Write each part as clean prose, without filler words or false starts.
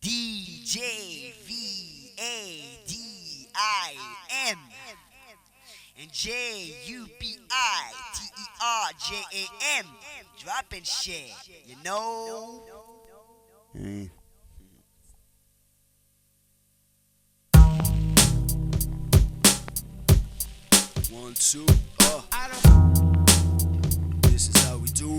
DJ VADIM and JUPITERJAM, dropping shit, you know. One, two, this is how we do.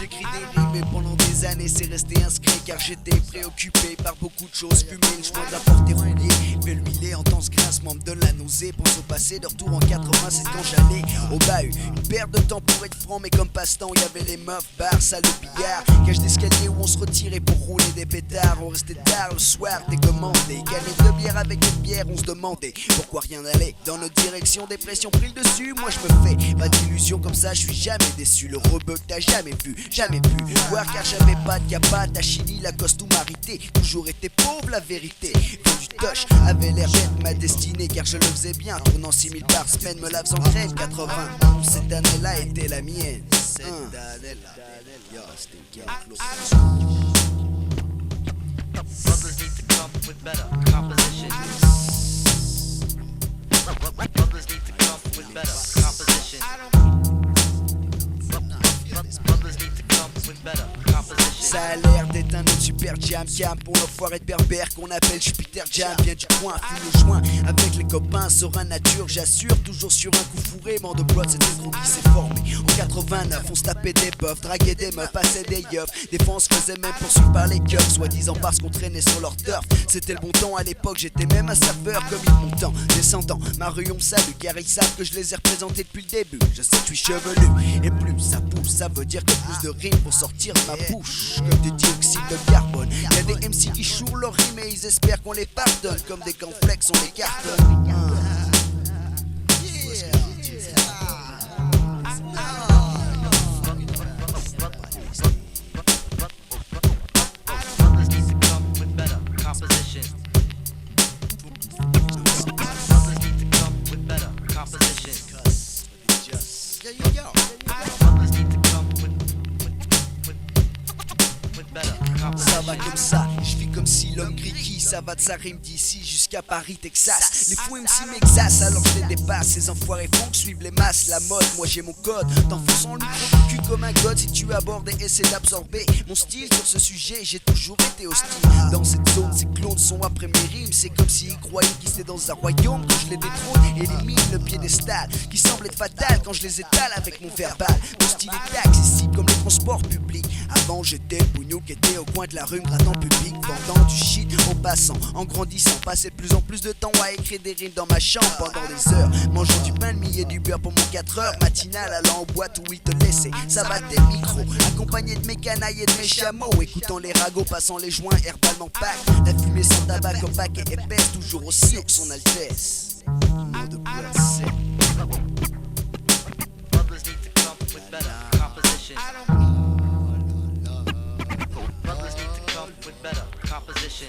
J'écris des rimes et pendant des années c'est resté inscrit car j'étais préoccupé par beaucoup de choses. Fumer le chemin de la porte est rouillé, fais l'huiler, entends ce grincement, me donne la nausée. Pense au passé, de retour en 80, c'est quand j'allais au bahut. Une perte de temps pour être franc, mais comme passe-temps, il y avait les meufs, bars, salle de billard, cage d'escalier où on se retirait pour rouler des pétards. On restait tard le soir, décommandé, canettes de bière avec une bière, on se demandait pourquoi rien n'allait dans notre direction. Dépression pris le dessus, moi je me fais pas d'illusions comme ça, je suis jamais déçu. Le rebeu que t'as jamais vu, jamais pu voir car j'avais pas de capate à Chili, la costumarité, toujours été pauvre la vérité. Du toche avait l'air d'être ma destinée car je le faisais bien, tournant 6000 par semaine, me lave sans crème. 80, cette année-là était la mienne. Cette année-là, yo, c'était bien close. Brothers need to come with better composition. Brothers need to come with better composition. Brothers need to come with better composition. Ça a l'air d'être un autre super jam pour l'enfoiré de berbère qu'on appelle Jupiter Jam. Vient du coin, fume le joint avec les copains, serein nature, j'assure. Toujours sur un coup fourré, mort de blood, c'était trop qui s'est formé. En 89, on se tapait des puffs, draguait des meufs, passait des yeux. Des fois on se faisait même poursuivre par les keufs, soi-disant parce qu'on traînait sur leur turf. C'était le bon temps à l'époque, j'étais même un serveur comme il montant. Descendant, ma rue on me salue car ils savent que je les ai représentés depuis le début. Je sais que je suis chevelu, et plus ça pousse, ça veut dire que plus de rimes pour sortir de ma bouche. Comme du dioxyde de carbone. Y'a des MC qui chourent leurs rimes et ils espèrent qu'on les pardonne. Comme des cornflakes, on les cartonne. Brothers need to come with better composition. Brothers need to come with better composition. Brothers need to come with better composition. Ça va comme ça, je vis comme si l'homme gris qui ça va de sa rime d'ici jusqu'à Paris, Texas. Les fous MC m'exassent alors je les dépasse. Ces enfoirés font que suivent les masses, la mode, moi j'ai mon code. T'enfonçant le micro du cul comme un god si tu abordes et essaies d'absorber mon style sur ce sujet, j'ai toujours été hostile. Dans cette zone, ces clones sont après mes rimes. C'est comme s'ils croyaient qu'ils étaient dans un royaume quand je les détrône et élimine le piédestal qui semble être fatal quand je les étale avec mon verbal. Mon style est accessible comme les transports publics. Avant j'étais le bougnou qui était au coin de la rue, grattant public, vendant du shit en passant, en grandissant, passait de plus en plus de temps à écrire des rimes dans ma chambre pendant des heures, mangeant du pain de mie et du beurre pour mon 4 heures matinale, allant en boîte où ils te laissaient, ça battait le micro, accompagné de mes canailles et de mes chameaux, écoutant les ragots, passant les joints, herbalement pack, la fumée sans tabac comme paquet épaisse, toujours aussi haut que son altesse. Nom de boîte sec. Brothers need to come with better composition. Brothers need to come with better composition.